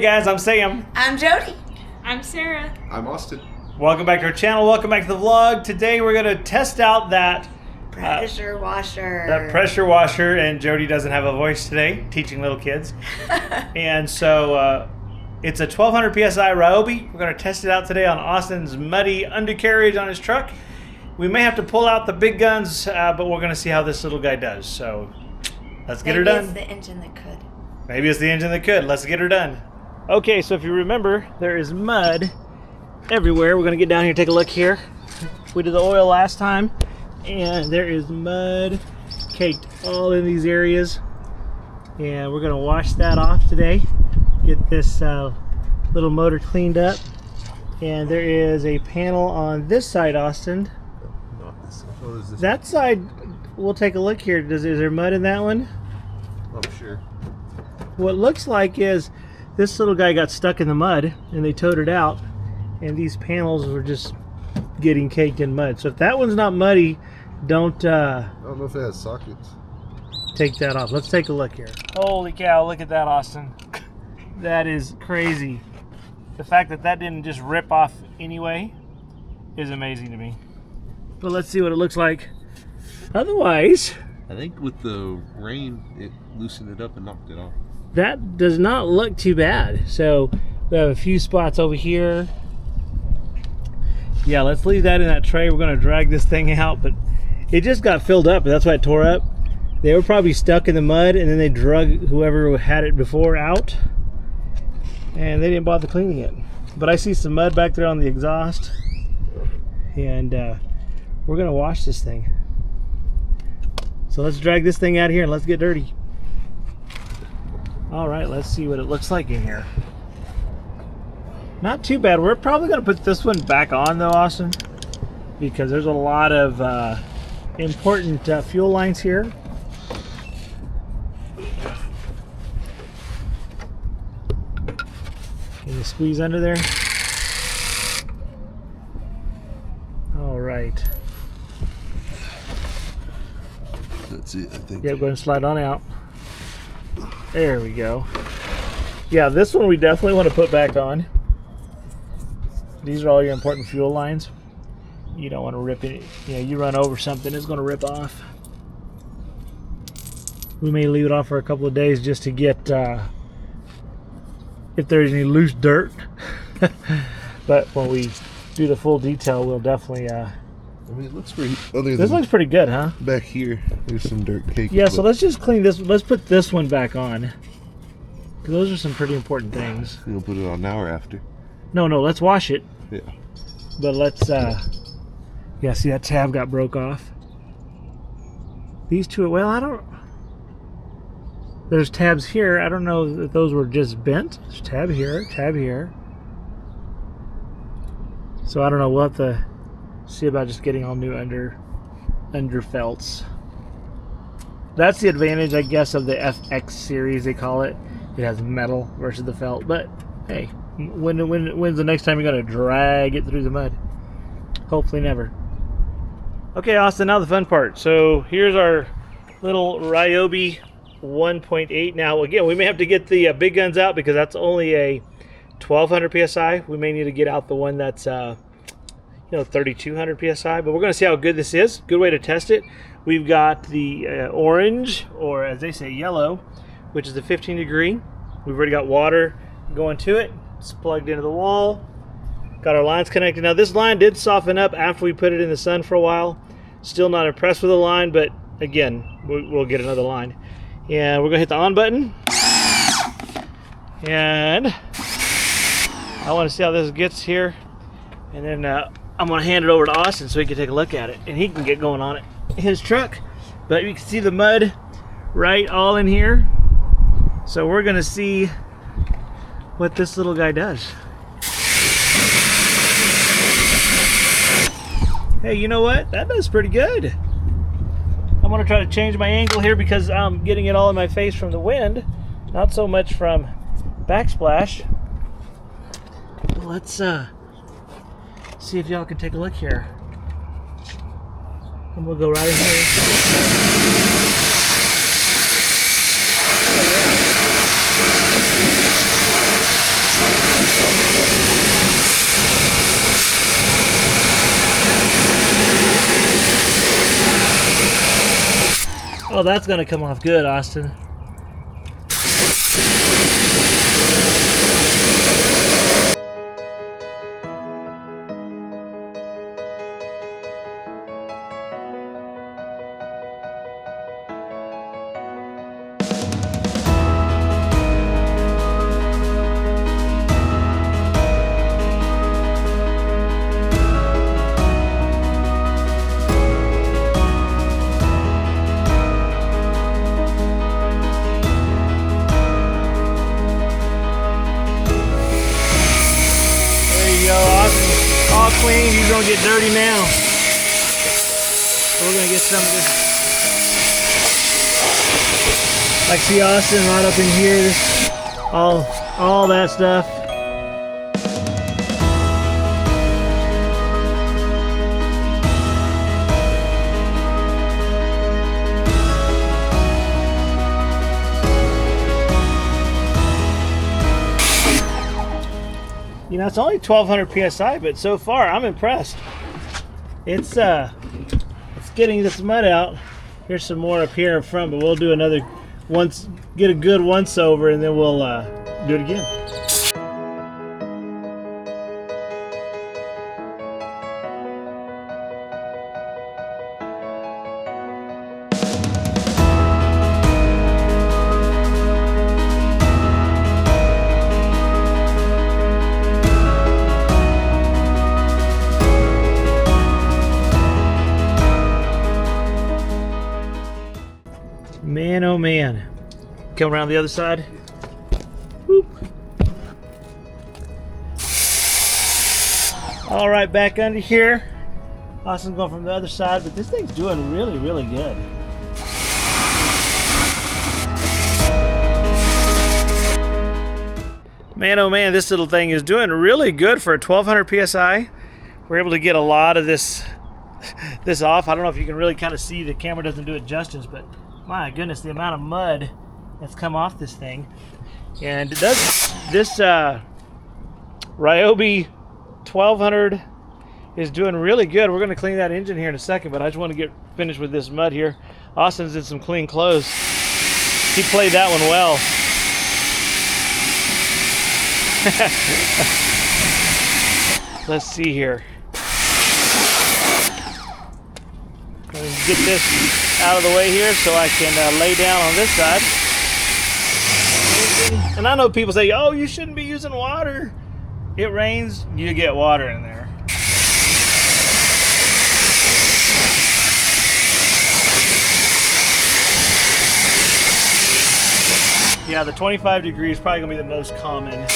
guys, I'm Sam. I'm Jody. I'm Sarah. I'm Austin. Welcome back to our channel. Welcome back to the vlog. Today we're going to test out that Pressure washer. That pressure washer, and Jody doesn't have a voice today, teaching little kids. And so it's a 1200 PSI Ryobi. We're going to test it out today on Austin's muddy undercarriage on his truck. We may have to pull out the big guns, but we're going to see how this little guy does. So let's get her done. Maybe it's the engine that could. Maybe it's the engine that could. Let's get her done. Okay, so if you remember, there is mud everywhere. We're going to get down here and take a look here. We did the oil last time, and there is mud caked all in these areas. And we're going to wash that off today. Get this little motor cleaned up. And there is a panel on this side, Austin. That side, we'll take a look here. Is there mud in that one? I'm sure. What looks like is this little guy got stuck in the mud and they towed it out, and these panels were just getting caked in mud. So if that one's not muddy, don't I don't know if it has sockets. take that off. Let's take a look here. Holy cow, look at that, Austin. That is crazy. The fact that that didn't just rip off anyway is amazing to me. But let's see what it looks like otherwise. I think with the rain, it loosened it up and knocked it off. That does not look too bad. So we have a few spots over here. Yeah, let's leave that in that tray. We're going to drag this thing out, but it just got filled up. That's why it tore up. They were probably stuck in the mud, and then they drug whoever had it before out, and they didn't bother cleaning it. But I see some mud back there on the exhaust, and we're going to wash this thing. So let's drag this thing out here and let's get dirty. All right, let's see what it looks like in here. Not too bad. We're probably going to put this one back on though, Austin, because there's a lot of important fuel lines here. Can you squeeze under there? All right. That's it, I think. Yeah, go ahead and slide on out. There we go. Yeah, this one we definitely want to put back on. These are all your important fuel lines. You don't want to rip it. You know, you run over something, it's going to rip off. We may leave it off for a couple of days just to get if there's any loose dirt. But when we do the full detail, we'll definitely I mean, it looks pretty. this looks pretty good, huh? Back here, there's some dirt cake. Yeah, so let's just clean this. Let's put this one back on. Those are some pretty important things. You'll put it on now or after? No, let's wash it. Yeah. But let's, yeah, see that tab got broke off. These two, well, I don't, there's tabs here. I don't know if those were just bent. There's tab here, tab here. So I don't know, we'll have to see about just getting all new under felts. That's the advantage, I guess, of the FX series, they call it. It has metal versus the felt, but hey, when's the next time you're going to drag it through the mud? Hopefully never. Okay, Austin, now the fun part. So here's our little Ryobi 1.8. Now, again, we may have to get the big guns out because that's only a 1200 PSI. We may need to get out the one that's 3200 PSI, but we're going to see how good this is. Good way to test it. We've got the orange, or as they say, yellow, which is the 15 degree. We've already got water going to it. It's plugged into the wall. Got our lines connected. Now this line did soften up after we put it in the sun for a while. Still not impressed with the line, but again, we'll get another line. And we're gonna hit the on button. And I want to see how this gets here. And then I'm gonna hand it over to Austin so he can take a look at it, and he can get going on it in his truck. But you can see the mud right all in here. So we're gonna see what this little guy does. Hey, you know what? That does pretty good. I'm gonna try to change my angle here because I'm getting it all in my face from the wind, not so much from backsplash. Let's see if y'all can take a look here. And we'll go right in here. Oh, that's gonna come off good, Austin. All clean, he's gonna get dirty now. So we're gonna get some of this. Like see Austin right up in here, this, all that stuff. You know, it's only 1200 psi, but so far I'm impressed. It's getting this mud out. Here's some more up here in front, but we'll do another get a good once over, and then we'll do it again. Man, oh man. Come around the other side. Whoop. All right, back under here. Austin's going from the other side, but this thing's doing really, really good. Man, oh man, this little thing is doing really good for a 1200 psi. We're able to get a lot of this off. I don't know if you can really kind of see, the camera doesn't do it justice, but my goodness, the amount of mud that's come off this thing. And it does, this Ryobi 1200 is doing really good. We're going to clean that engine here in a second, but I just want to get finished with this mud here. Austin's in some clean clothes. He played that one well. Let's see here. Let me get this out of the way here so I can lay down on this side. And I know people say, oh, you shouldn't be using water. It rains, you get water in there. Yeah, the 25 degrees is probably going to be the most common.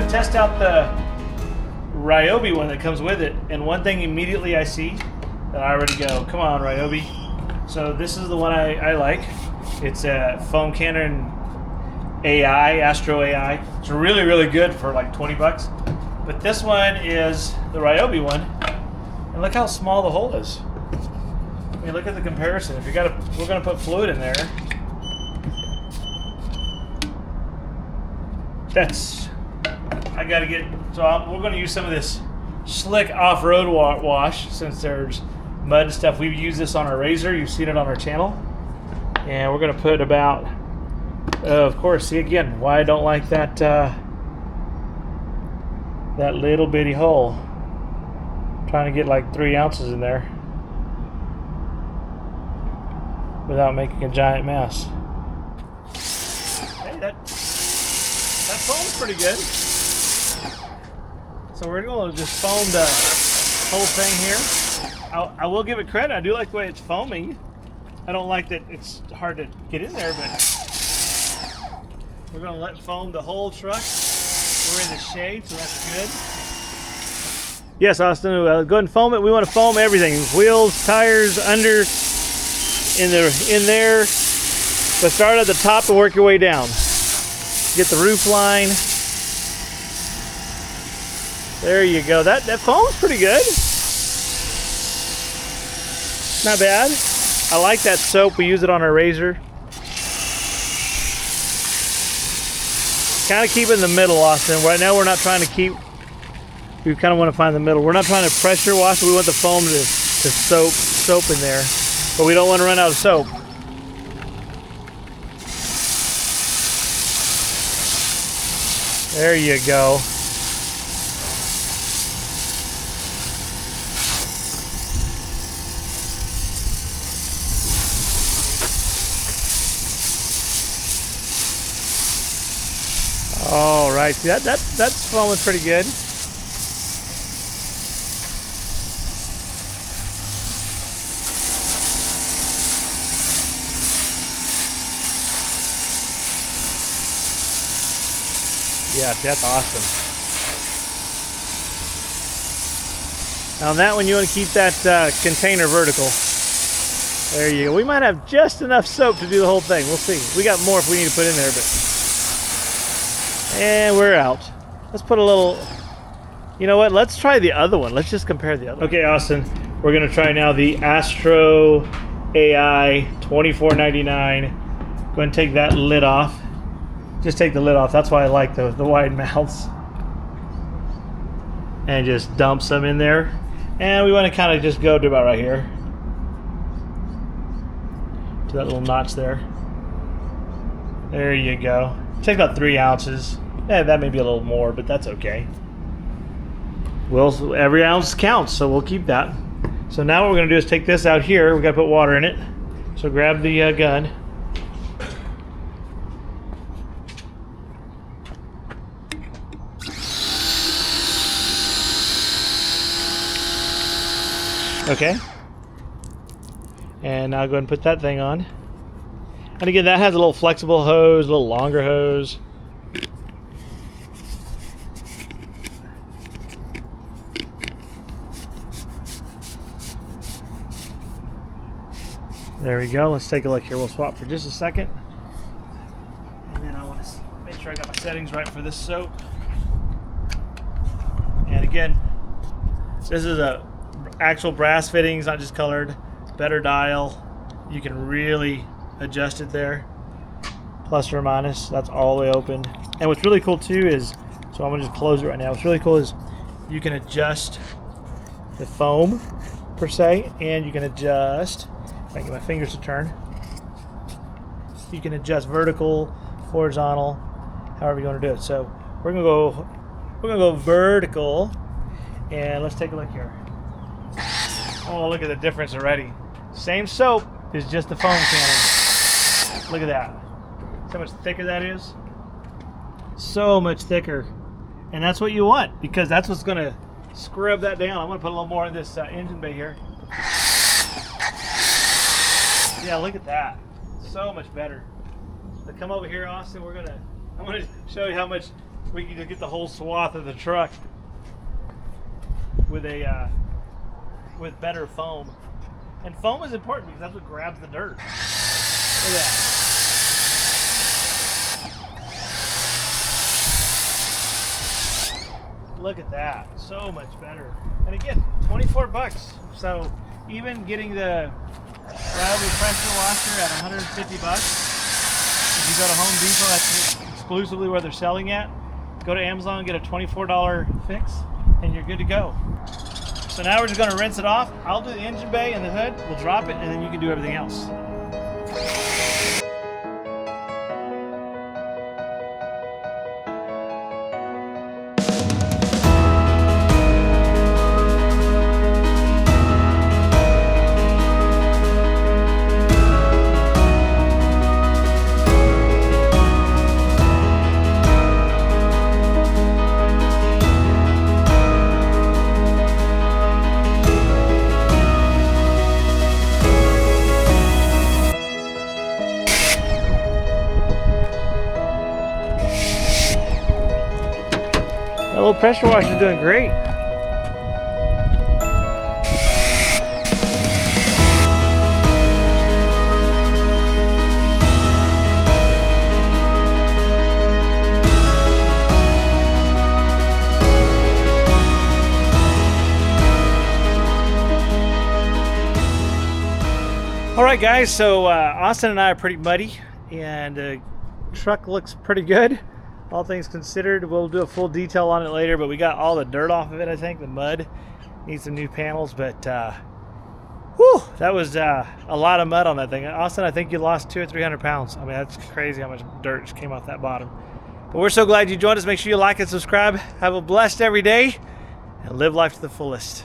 Test out the Ryobi one that comes with it, and one thing immediately I see that I already go, come on Ryobi. So this is the one I like. It's a foam cannon AI, Astro AI. It's really, really good for like 20 bucks. But this one is the Ryobi one, and look how small the hole is. I mean, look at the comparison. If we're gonna put fluid in there. I gotta get, we're gonna use some of this slick off-road wash since there's mud and stuff. We've used this on our Razor. You've seen it on our channel. And we're gonna put about, of course, see again, why I don't like that, that little bitty hole. I'm trying to get like 3 ounces in there without making a giant mess. Hey, that foam's pretty good. So we're going to just foam the whole thing here. I will give it credit. I do like the way it's foaming. I don't like that it's hard to get in there, but we're going to let foam the whole truck. We're in the shade, so that's good. Yes, Austin, go ahead and foam it. We want to foam everything. Wheels, tires, under, in there. But start at the top and work your way down. Get the roof line. There you go. That foam's pretty good. Not bad. I like that soap. We use it on our razor. Kind of keep it in the middle, Austin. Right now we're not trying to keep, we kind of want to find the middle. We're not trying to pressure wash it. We want the foam to soap in there. But we don't want to run out of soap. There you go. All right, see that's foaming pretty good. Yeah, that's awesome. Now on that one, you want to keep that container vertical. There you go. We might have just enough soap to do the whole thing. We'll see. We got more if we need to put in there, but. And we're out. Let's put a little, you know what? Let's try the other one. Let's just compare the other one. Okay, Austin, we're gonna try now the Astro AI $24.99. Go ahead and take that lid off. Just take the lid off. That's why I like the wide mouths. And just dump some in there. And we want to kind of just go to about right here. To that little notch there. There you go. Take about 3 ounces. Yeah, that may be a little more, but that's okay. Well, every ounce counts, so we'll keep that. So now what we're gonna do is take this out here. We gotta put water in it. So grab the gun. Okay. And now go ahead and put that thing on. And again, that has a little flexible hose, a little longer hose. There we go. Let's take a look here. We'll swap for just a second. And then I want to make sure I got my settings right for this soap. And again, this is a actual brass fittings, not just colored. Better dial. You can really adjust it there, plus or minus. That's all the way open. And what's really cool too is, so I'm gonna just close it right now. What's really cool is you can adjust the foam per se, and you can adjust, if I can get my fingers to turn, you can adjust vertical, horizontal, however you want to do it. So we're gonna go vertical, and let's take a look here. Oh, look at the difference already. Same soap, is just the foam cannon. Look at that. See how much thicker that is? So much thicker. And that's what you want, because that's what's gonna scrub that down. I'm gonna put a little more in this engine bay here. Yeah, look at that. So much better. So come over here, Austin. I'm gonna show you how much we can get the whole swath of the truck with better foam. And foam is important because that's what grabs the dirt. Look at that. Look at that. So much better. And again, 24 bucks. So even getting the Ryobi pressure washer at 150 bucks. If you go to Home Depot, that's exclusively where they're selling at. Go to Amazon, get a $24 fix, and you're good to go. So now we're just going to rinse it off. I'll do the engine bay and the hood. We'll drop it, and then you can do everything else. That little pressure washer is doing great. right, guys, so Austin and I are pretty muddy, and the truck looks pretty good, all things considered. We'll do a full detail on it later, but we got all the dirt off of it, I think. The mud needs some new panels, but whew, that was a lot of mud on that thing. Austin, I think you lost 200 or 300 pounds. I mean, that's crazy how much dirt just came off that bottom. But we're so glad you joined us. Make sure you like and subscribe. Have a blessed every day, and live life to the fullest.